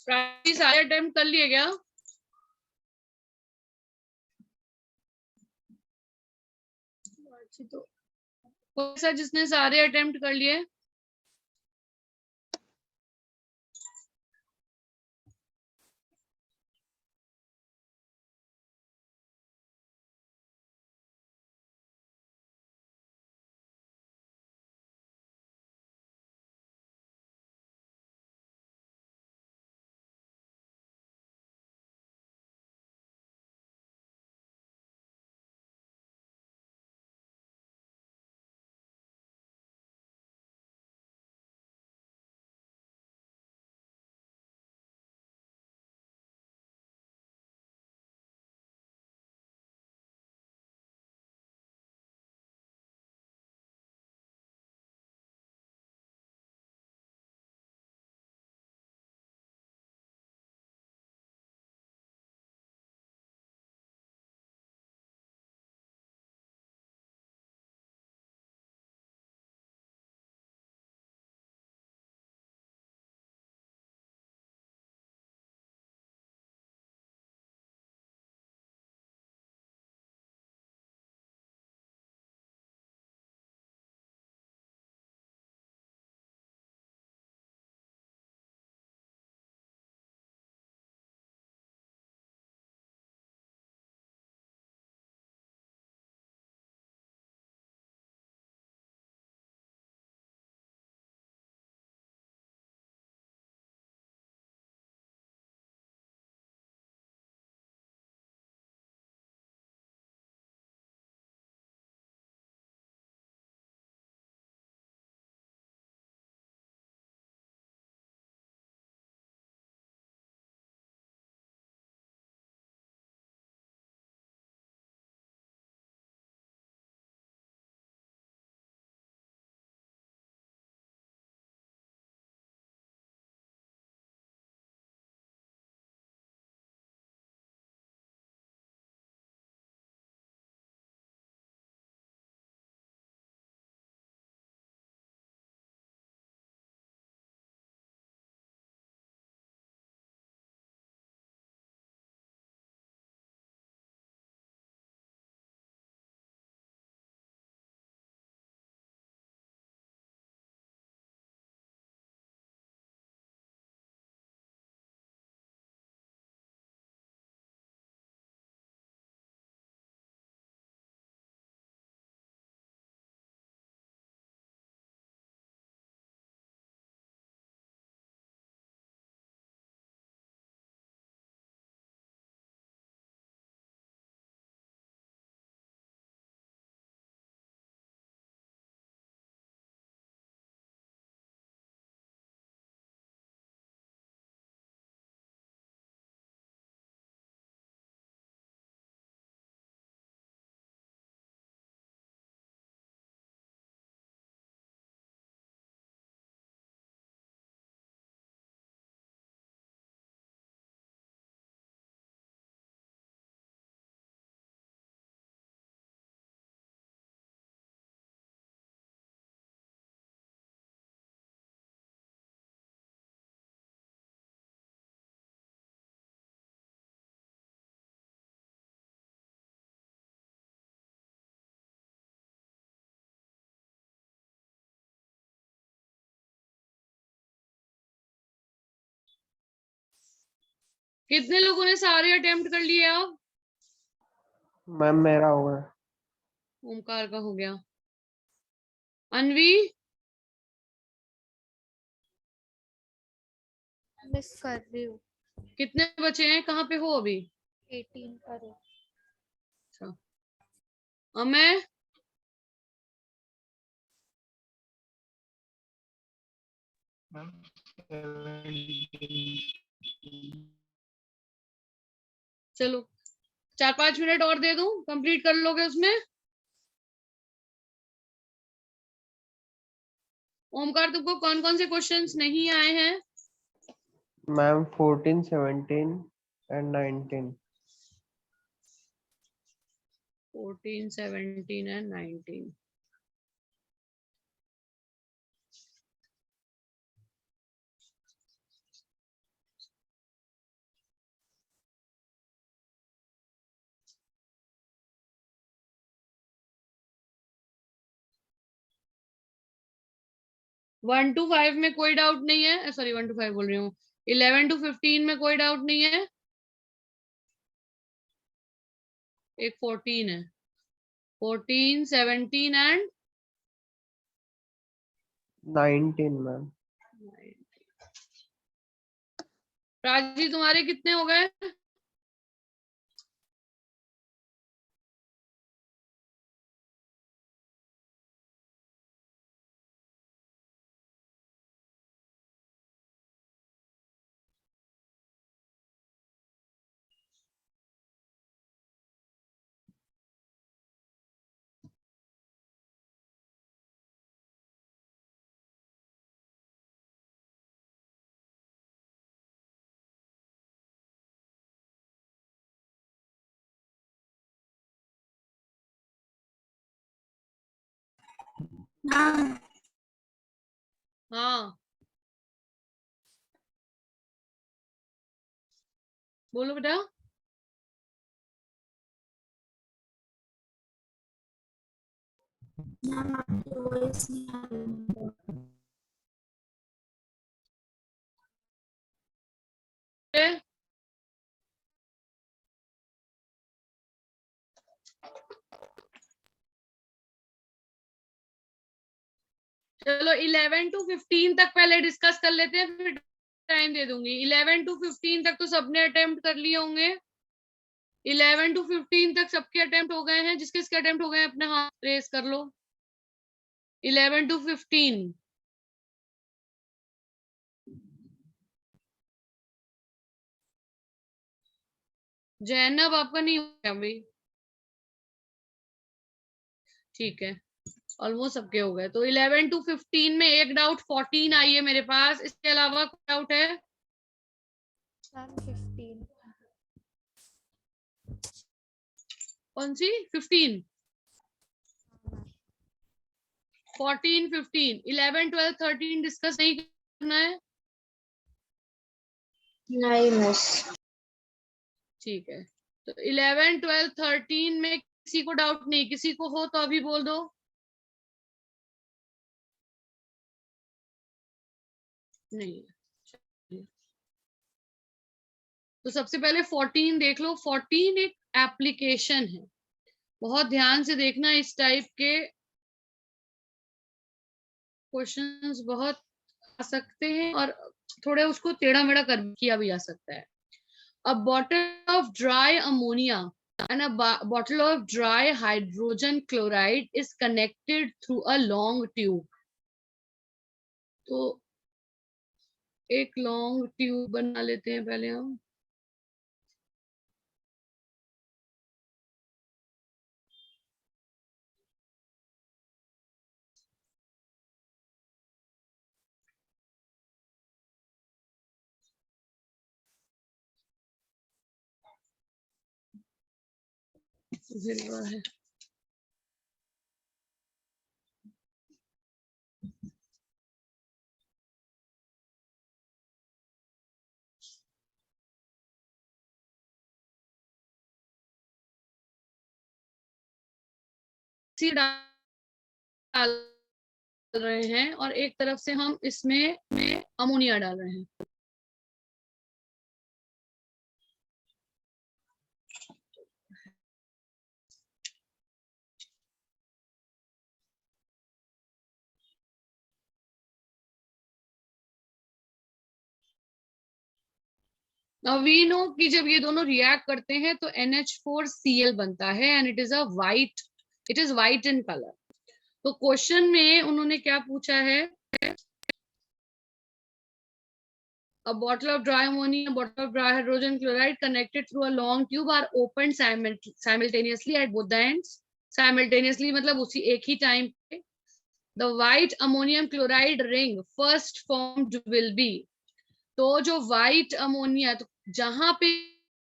प्राची सारे अटेम्प्ट कर लिए क्या? तो कोई सा जिसने सारे अटेम्प्ट कर लिए? कितने लोगों ने सारे अटेम्प्ट कर लिए अब? मैम मेरा होगा। ओमकार का हो गया। अनवी? मिस कर रही हूँ। कितने बचे हैं? कहाँ पे हो अभी? 18 पर हूँ। अच्छा, अमय? चलो 4-5 मिनट और दे दूं, कंप्लीट कर लोगे उसमें? ओमकार, तुमको कौन कौन से क्वेश्चंस नहीं आए हैं? Ma'am 14, 17 and 19। 14, 17 एंड 19। 1 to 5 में कोई डाउट नहीं है, सॉरी 1 to 5 बोल रही हूँ, 11 to 15 में कोई डाउट नहीं है, एक 14 है, 14, 17 एंड 19 मैम। राजी तुम्हारे कितने हो गए? हाँ बोलो बेटा। चलो 11 to 15 तक पहले डिस्कस कर लेते हैं, फिर टाइम दे दूंगी। 11 to 15 तक तो सबने अटेम्प्ट कर लिए होंगे। 11 to 15 तक सबके अटेम्प्ट हो गए हैं, जिसके इसके अटेम्प्ट हो गए हैं अपने हाथ रेस कर लो। 11 to 15। जैनब आपका नहीं हो गया भाई? ठीक है, ऑलमोस्ट सबके हो गए। तो 11 to 15 में एक डाउट 14 आई है मेरे पास, इसके अलावा कोई डाउट है? मैम 15। कौन सी 15? 14, 15, 11, 12, 13 डिस्कस नहीं करना है? नहीं मिस। ठीक है, तो 11, 12, 13 में किसी को डाउट नहीं, किसी को हो तो अभी बोल दो। नहीं, तो सबसे पहले 14 देख लो। 14 एक एप्लीकेशन है, बहुत ध्यान से देखना, इस टाइप के क्वेश्चंस बहुत आ सकते हैं और थोड़े उसको टेढ़ा मेढ़ा कर किया भी जा सकता है। A bottle of dry ammonia and a bottle of dry hydrogen chloride is connected through a long tube. तो एक लॉन्ग ट्यूब बना लेते हैं पहले हम। है डाल रहे हैं और एक तरफ से हम इसमें अमोनिया डाल रहे हैं। Now we know कि जब ये दोनों रिएक्ट करते हैं तो NH4Cl बनता है and it is white in colour. तो क्वेश्चन में उन्होंने क्या पूछा है? A bottle of dry ammonia, a bottle of dry hydrogen chloride connected through a long tube are opened simultaneously at both the ends. Simultaneously मतलब उसी एक ही time पे। The white ammonium chloride ring first formed will be, तो जो white ammonia, तो जहां पे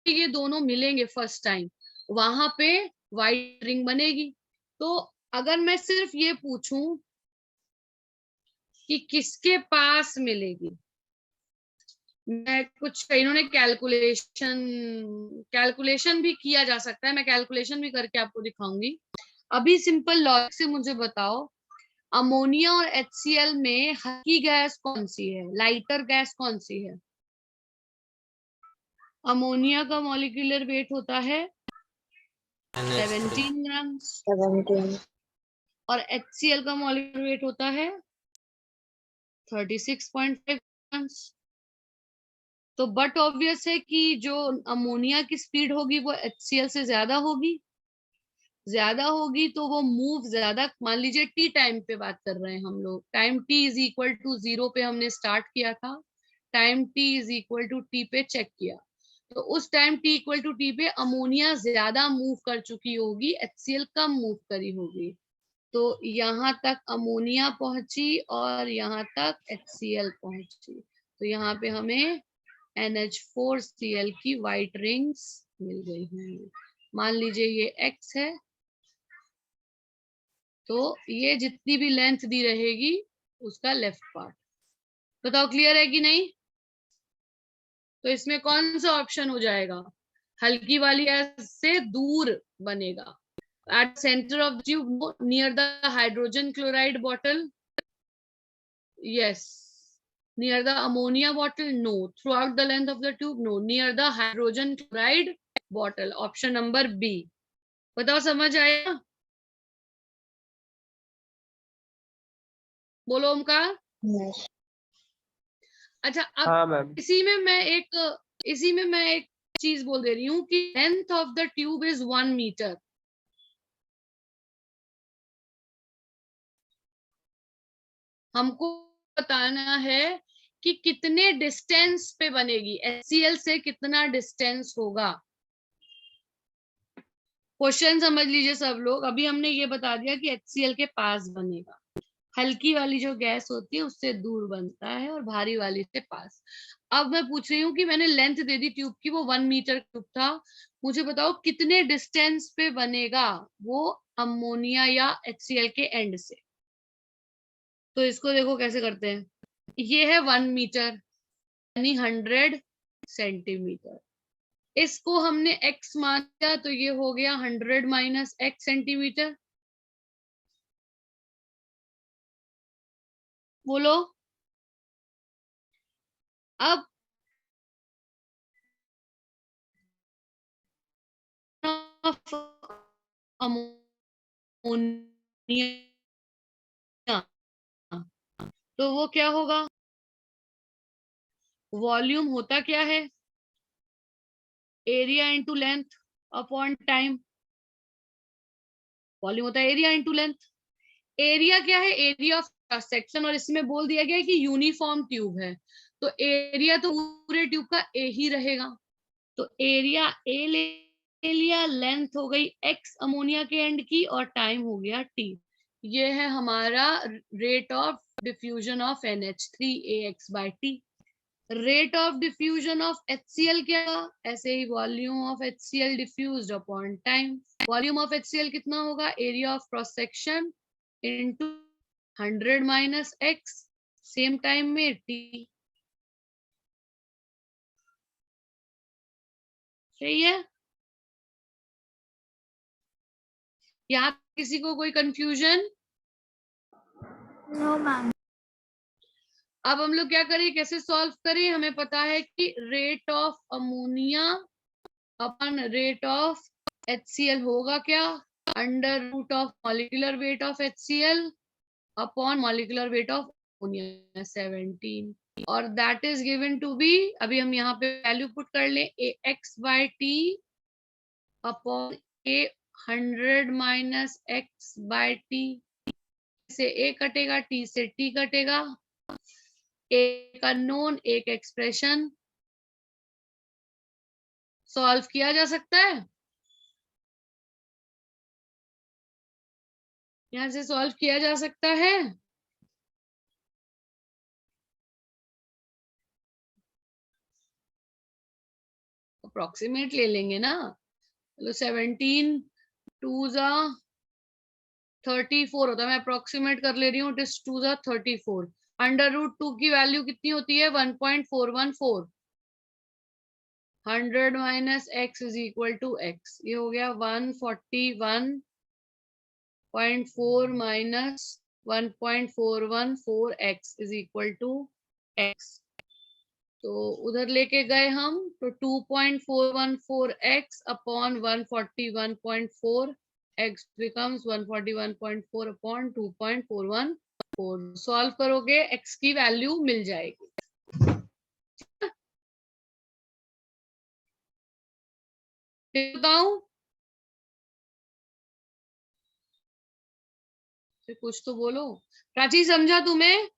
ये दोनों मिलेंगे फर्स्ट टाइम वहां पे व्हाइट रिंग बनेगी। तो अगर मैं सिर्फ ये पूछूं कि किसके पास मिलेगी, मैं कुछ, इन्होंने कैलकुलेशन भी किया जा सकता है, मैं कैलकुलेशन भी करके आपको दिखाऊंगी। अभी सिंपल लॉजिक से मुझे बताओ, अमोनिया और HCl में हल्की गैस कौन सी है, लाइटर गैस कौन सी है? अमोनिया का मॉलिक्यूलर वेट होता है 17 ग्राम्स 17. और HCl का मॉलिक्यूलर वेट होता है 36.5 ग्राम्स। तो बट ऑब्वियस है कि जो अमोनिया की स्पीड होगी वो HCl से ज्यादा होगी, तो वो मूव ज्यादा, मान लीजिए टी टाइम पे बात कर रहे हैं हम लोग, time t is equal to 0 पे हमने स्टार्ट किया था, time t is equal to t पे चेक किया, तो उस time t equal to t पे अमोनिया ज्यादा मूव कर चुकी होगी, HCl कम मूव करी होगी, तो यहाँ तक अमोनिया पहुंची और यहाँ तक HCl पहुंची, तो यहाँ पे हमें NH4Cl की व्हाइट रिंग्स मिल गई हैं। मान लीजिए ये X है, तो ये जितनी भी लेंथ दी रहेगी उसका लेफ्ट पार्ट। बताओ क्लियर है कि नहीं? तो इसमें कौन सा ऑप्शन हो जाएगा? हल्की वाली गैस से दूर बनेगा। At centre of the tube near the hydrogen chloride bottle, yes. Near the ammonia bottle, no. Throughout the length of the tube, no. Near the hydrogen chloride bottle, option number B. बताओ समझ आया? बोलो Omkar. Yes. अच्छा, अब हाँ ma'am. इसी में मैं एक चीज बोल दे रही हूँ कि length of the tube is 1 metre. हमको बताना है कि कितने डिस्टेंस पे बनेगी, HCl से कितना डिस्टेंस होगा। क्वेश्चन समझ लीजिए सब लोग। अभी हमने ये बता दिया कि HCl के पास बनेगा, हल्की वाली जो गैस होती है उससे दूर बनता है और भारी वाली से पास। अब मैं पूछ रही हूँ कि मैंने लेंथ दे दी ट्यूब की, वो 1 मीटर ट्यूब था, मुझे बताओ कितने डिस्टेंस पे बनेगा वो अमोनिया या HCl के एंड से। तो इसको देखो कैसे करते हैं। ये है 1 मीटर यानी 100 सेंटीमीटर, इसको हमने x मान लिया तो ये हो गया 100 माइनस x सेंटीमीटर। बोलो। अब अमोनिया, तो वो क्या होगा? वॉल्यूम होता क्या है? Area into length upon time. Volume होता है एरिया इंटू लेंथ। एरिया क्या है? एरिया ऑफ क्रॉस सेक्शन, और इसमें बोल दिया गया है कि यूनिफॉर्म ट्यूब है, तो एरिया तो पूरे ट्यूब का ए ही रहेगा, तो एरिया ए ले लिया, लेंथ हो गई x अमोनिया के एंड की, और टाइम हो गया t। ये है हमारा rate of diffusion of NH3AX/T। Rate of diffusion of HCl क्या? ऐसे ही volume of HCl diffused upon time. Volume of HCl कितना होगा? Area of cross section into 100 minus x, same time में t। सही है? यहाँ किसी को कोई कंफ्यूजन? No, ma'am. अब हम लोग क्या करें, कैसे सॉल्व करें? हमें पता है कि रेट ऑफ अमोनिया अपन रेट ऑफ HCl होगा क्या? Under root of molecular weight of HCl upon molecular weight of ammonia 17, और that is given to be, अभी हम यहाँ पे वैल्यू पुट कर ले, AX/T upon A 100 minus x/T, से A कटेगा, T से T कटेगा, एक अननोन एक एक्सप्रेशन। सॉल्व किया जा सकता है, यहाँ से सॉल्व किया जा सकता है। अप्रोक्सीमेट ले लेंगे ना, चलो 17 2 जा 34 होता है, मैं अप्रोक्सीमेट कर ले रही हूँ, 2 जा 34। अंडर रूट 2 की वैल्यू कितनी होती है? 1.414। 100 minus x is equal to x, ये हो गया 141.4 minus 1.414x is equal to x। तो उधर लेके गए हम, तो 2.414x upon 141.4, x becomes 141.4 upon 2.414। Solve करोगे x की वैल्यू मिल जाएगी। फिर बताऊं, फिर कुछ तो बोलो। प्राची समझा तुम्हें?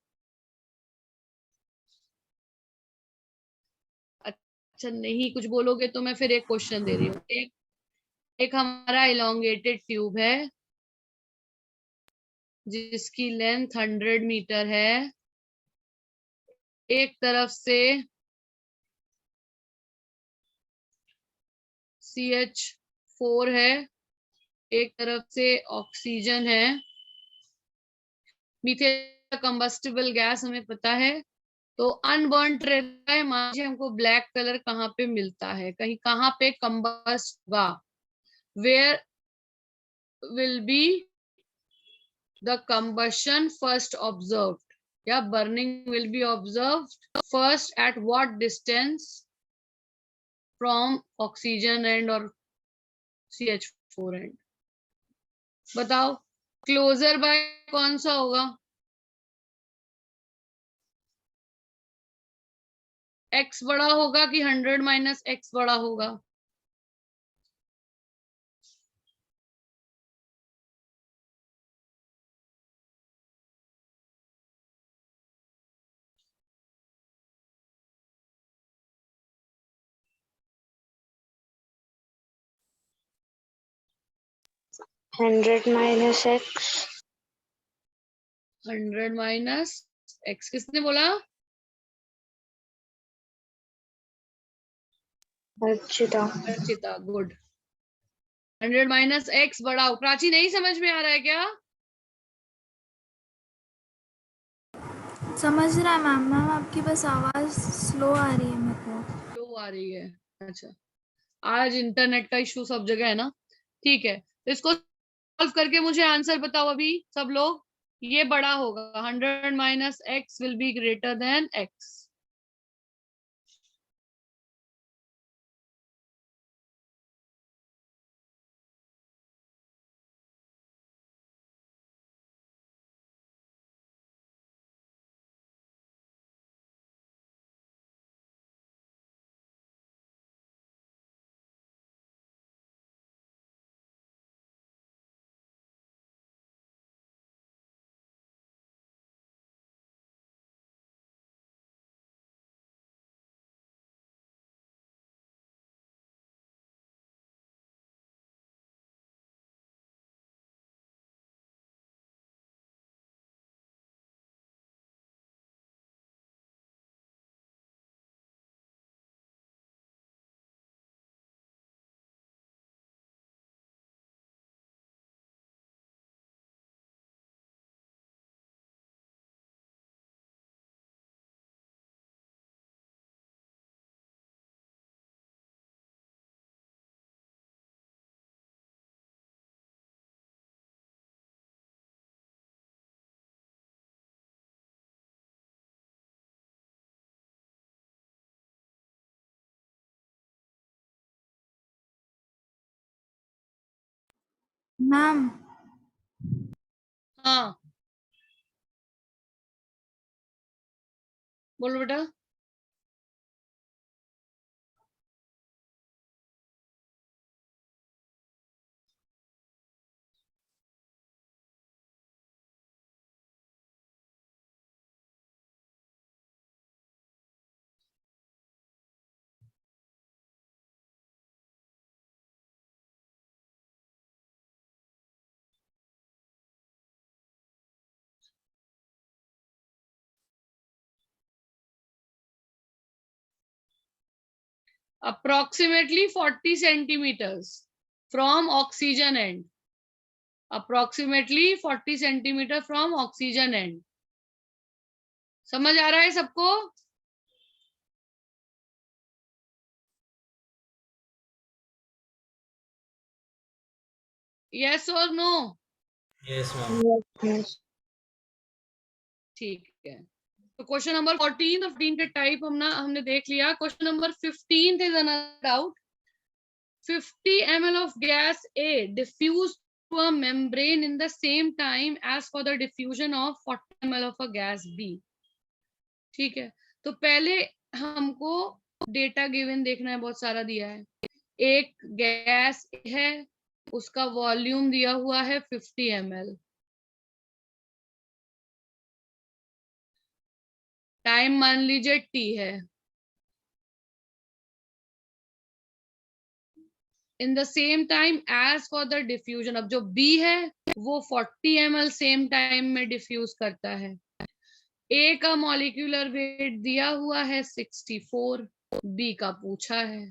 अच्छा नहीं कुछ बोलोगे तो मैं फिर एक क्वेश्चन दे रही हूँ। एक हमारा इलोंगेटेड ट्यूब है जिसकी लेंथ 100 मीटर है। एक तरफ से CH4 है, एक तरफ से ऑक्सीजन है। मीथेन कंबस्टिबल गैस हमें पता है, तो अनबर्न्ड रहता है। मान लीजिए हमको ब्लैक कलर कहाँ पे मिलता है, कहीं कहाँ पे कंबस्ट होगा, where will be the combustion first observed, या burning will be observed first at what distance from oxygen end or CH4 end? बताओ, क्लोजर बाय कौन सा होगा? x बड़ा होगा कि 100 माइनस x बड़ा होगा? Hundred minus x. 100 minus x किसने बोला? अर्चिता, गुड। 100 माइनस x बड़ा हो। प्राची नहीं समझ में आ रहा है क्या? समझ रहा है मैम। मैम आपकी बस आवाज स्लो आ रही है मेरे को। स्लो आ रही है? अच्छा, आज इंटरनेट का इशू सब जगह है ना। ठीक है, तो इसको सॉल्व करके मुझे आंसर बताओ अभी सब लोग। ये बड़ा होगा, 100 minus x will be greater than x। Ma'am हाँ बोलो बेटा। Approximately 40 centimeters from oxygen end. Approximately 40 centimeter from oxygen end. समझ आ रहा है सबको? Yes or no? Yes, ma'am. Yes. ठीक है, तो क्वेश्चन नंबर 14 और 15 के टाइप हमने देख लिया। Question number 15 is another doubt. 50 ml of gas A diffused through a membrane in the same time as for the diffusion of 40 ml of a gas B. ठीक है, तो पहले हमको डेटा गिवन देखना है, बहुत सारा दिया है। एक गैस है, उसका वॉल्यूम दिया हुआ है 50 ml, टाइम मान लीजिए T है। In the same time as for the diffusion, अब जो B है वो 40 ml सेम टाइम में डिफ्यूज करता है। A का मॉलिक्यूलर वेट दिया हुआ है 64, B का पूछा है,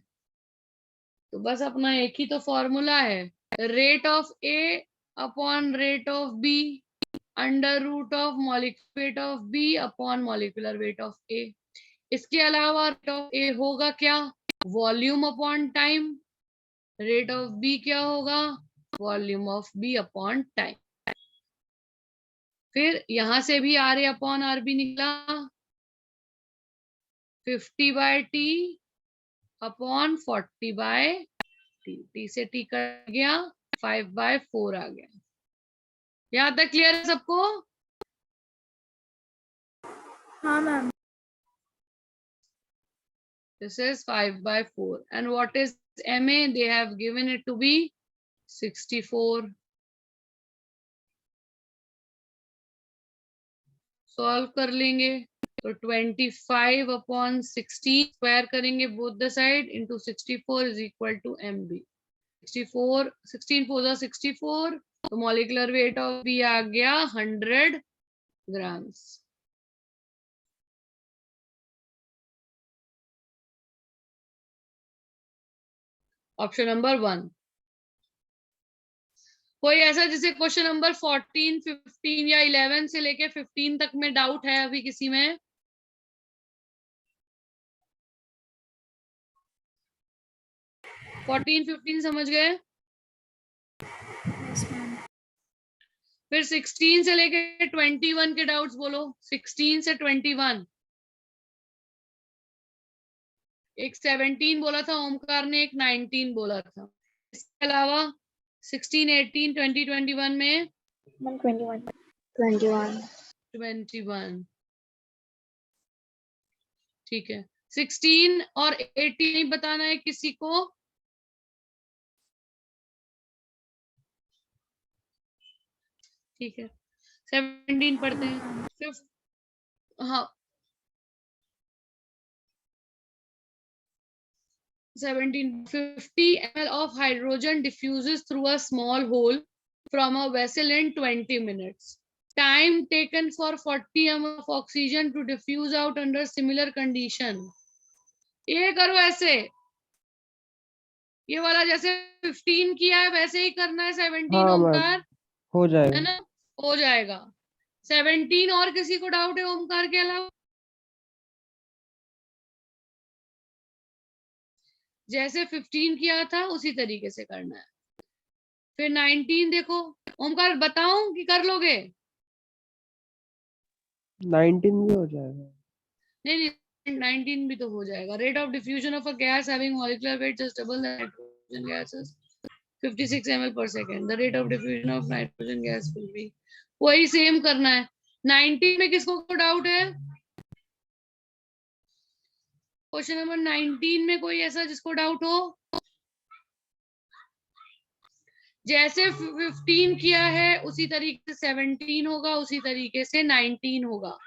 तो बस अपना एक ही तो फॉर्मूला है, rate of A upon rate of B under root of molecular weight of B upon molecular weight of A। इसके अलावा रेट ऑफ A होगा क्या, volume upon time, rate of B क्या होगा, volume of B upon time. फिर यहां से भी RA अपॉन RB निकला, 50/T अपॉन 40/T, T से T कट गया, 5/4 आ गया। यहां तक क्लियर है सबको? हाँ ma'am. This is 5/4 and what is MA? They have given it to be 64. Solve कर लेंगे तो 25 अपॉन 16 स्क्वायर करेंगे both the side into 64 is equal to MB। 64 16 4 64, तो मॉलिक्यूलर वेट ऑफ B आ गया 100 ग्राम्स। Option number 1। कोई ऐसा जिसे क्वेश्चन नंबर 14, 15 या 11 से लेके 15 तक में डाउट है अभी किसी में? फोर्टीन 15 समझ गए? Yes ma'am. फिर 16 से लेके 21 के डाउट्स बोलो। 16 से 21। एक 17 बोला था ओमकार ने, एक 19 बोला था। इसके अलावा 16, 18, 20, 21 में 21। ठीक है, 16 और 18 बताना है किसी को। ठीक है, 17 पढ़ते हैं। हाँ 17, 50 ml of hydrogen diffuses through a small hole from a vessel in 20 minutes. Time taken for 40 ml of oxygen to diffuse out under similar condition. ये करो ऐसे, ये वाला जैसे 15 किया है वैसे ही करना है 17 हाँ ओमकार, मैम, हो जाएगा। है ना? हो जाएगा। 17 और किसी को डाउट है ओमकार के अलावा? जैसे 15 किया था उसी तरीके से करना है। फिर 19 देखो ओमकार, बताऊं कि कर लोगे? 19 भी हो जाएगा। नहीं, 19 भी तो हो जाएगा। Rate of diffusion of a gas having molecular weight just double the nitrogen gases 56 ml per second. The rate of diffusion of nitrogen gas will be, वही सेम करना है। 19 में किसको डाउट है? क्वेश्चन नंबर 19 में कोई ऐसा जिसको डाउट हो? जैसे 15 किया है उसी तरीके से 17 होगा, उसी तरीके से 19 होगा।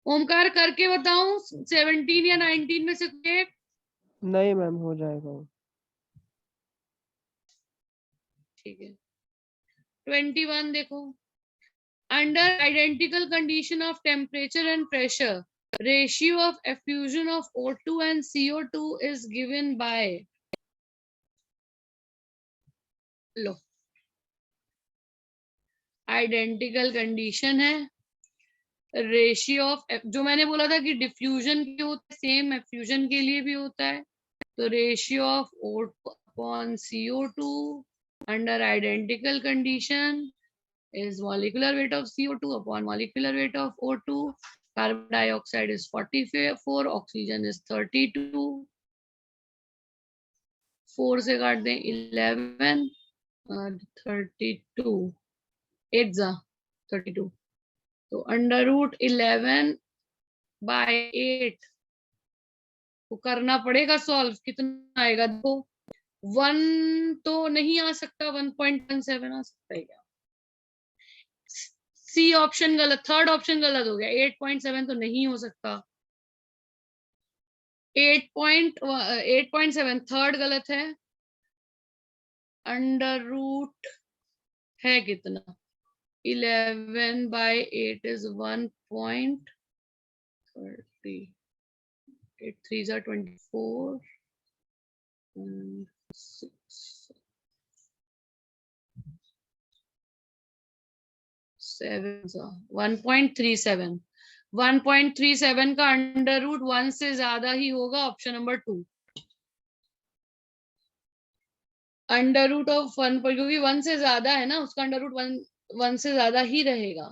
ओमकार करके बताऊं 17 या 19 में से एक? नहीं मैम, हो जाएगा। ठीक है, 21 देखो। Under identical condition of temperature and pressure, ratio of effusion of O2 and CO2 is given by, low identical condition है, रेशियो ऑफ, जो मैंने बोला था कि डिफ्यूजन के होता है सेम एफ्यूजन के लिए भी होता है, तो ratio of O2 upon CO2 under identical condition is molecular weight of CO2 upon molecular weight of O2. Carbon dioxide is 44, oxygen is 32. 4 से काट दें 11 और 32, 8 जा 32, तो अंडर रूट 11/8 को करना पड़ेगा सॉल्व। कितना आएगा देखो, 1 तो नहीं आ सकता, 1.17 आ सकता है क्या? सी ऑप्शन गलत, थर्ड ऑप्शन गलत हो गया, 8.7 तो नहीं हो सकता। 8.7 थर्ड गलत है। अंडर रूट है कितना, 11/8 is 1.30, 8 3s are 24 and 6 7 1.37, 1.37 का अंडर रूट 1 से ज्यादा ही होगा, option number 2। Under root of 1 पर, क्योंकि 1 से ज्यादा है ना, उसका अंडर रूट 1 से ज्यादा ही रहेगा।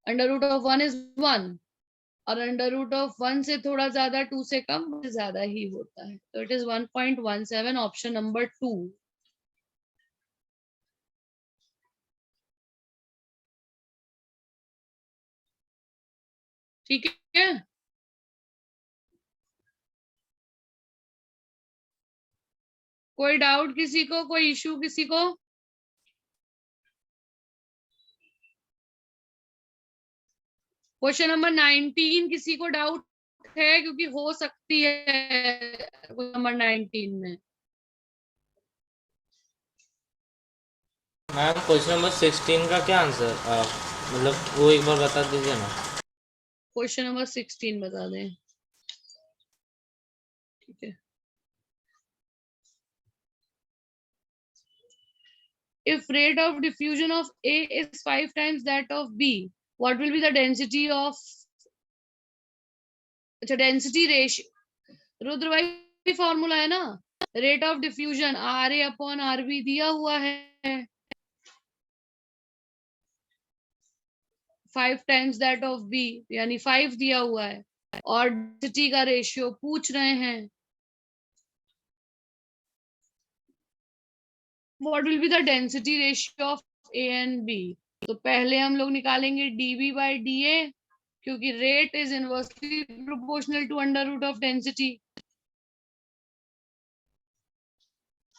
अंडर रूट ऑफ 1 is 1 और अंडर रूट ऑफ 1 से थोड़ा ज्यादा, 2 से कम ज्यादा ही होता है, तो इट इज 1.17, ऑप्शन नंबर 2। ठीक है, कोई डाउट किसी को, कोई इशू किसी को? क्वेश्चन नंबर 19 किसी को डाउट है? क्योंकि हो सकती है नंबर 19 में। मैम क्वेश्चन नंबर 16 का क्या आंसर, मतलब वो एक बार बता दीजिए ना। क्वेश्चन नंबर 16 बता दें, ठीक है। If rate of diffusion of A is 5 times that of B, what will be the density of, अच्छा डेंसिटी रेशियो, रुद्र भाई फॉर्मूला है ना, रेट ऑफ डिफ्यूजन RA/RB दिया हुआ है 5 times that of B, यानी 5 दिया हुआ है, और डेंसिटी का रेशियो पूछ रहे हैं। What will be the density ratio of A and B? तो पहले हम लोग निकालेंगे dB/dA, क्योंकि rate is inversely proportional to under root of density.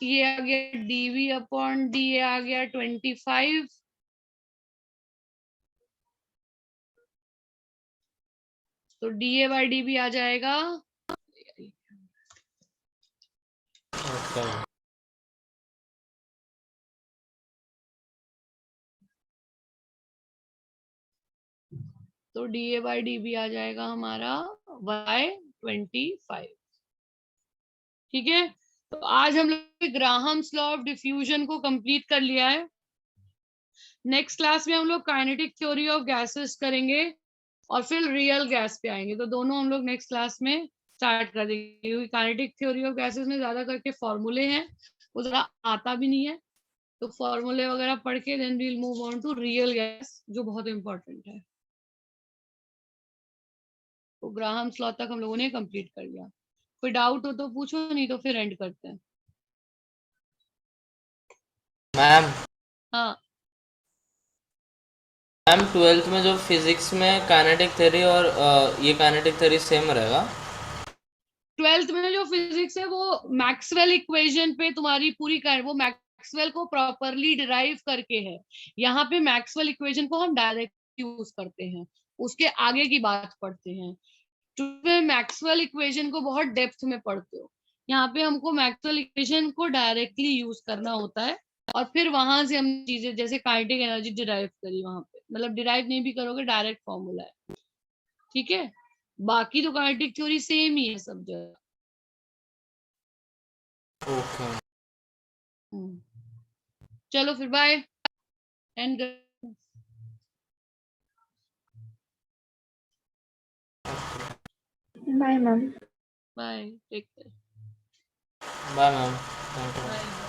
ये आ गया dV/dA आ गया 25, तो dA/dB आ जाएगा तो dA/dB आ जाएगा हमारा y25। ठीक है, तो आज हम लोग ग्राहम्स लॉ ऑफ डिफ्यूजन को कंप्लीट कर लिया है। नेक्स्ट क्लास में हम लोग काइनेटिक थ्योरी ऑफ गैसेस करेंगे और फिर रियल गैस पे आएंगे, तो दोनों हम लोग नेक्स्ट क्लास में स्टार्ट कर देंगे, क्योंकि काइनेटिक थ्योरी ऑफ गैसेस में ज्यादा करके फॉर्मूले हैं, वो जरा आता भी नहीं है, तो फॉर्मूले वगैरह पढ़ के then we will move on to real gas, जो बहुत इंपॉर्टेंट है। तो ग्राहम्स लॉ तक हम लोगों ने कंप्लीट कर लिया। कोई डाउट हो तो पूछो, नहीं तो फिर एंड करते हैं। मैम हाँ मैम 12th में जो फिजिक्स में काइनेटिक थ्योरी और ये काइनेटिक थ्योरी सेम रहेगा? 12th में जो फिजिक्स है वो मैक्सवेल इक्वेशन पे तुम्हारी पूरी वो मैक्सवेल को प्रॉपरली डिराइव करके है। यहाँ पे मैक्सवेल इक्वेशन को हम डायरेक्ट यूज करते हैं, उसके आगे की बात पढ़ते हैं। तुम्हें मैक्सवेल इक्वेशन को बहुत डेप्थ में पढ़ते हो, यहाँ पे हमको मैक्सवेल इक्वेशन को डायरेक्टली यूज करना होता है, और फिर वहां से हम चीजें जैसे काइनेटिक एनर्जी डिराइव करी वहां पे, मतलब डिराइव नहीं भी करोगे, डायरेक्ट फॉर्मूला है। ठीक है, बाकी तो काइनेटिक थ्योरी सेम ही है सब जगह। ओके चलो फिर bye and bye ma'am. Bye, take care, bye ma'am, thank you. Bye.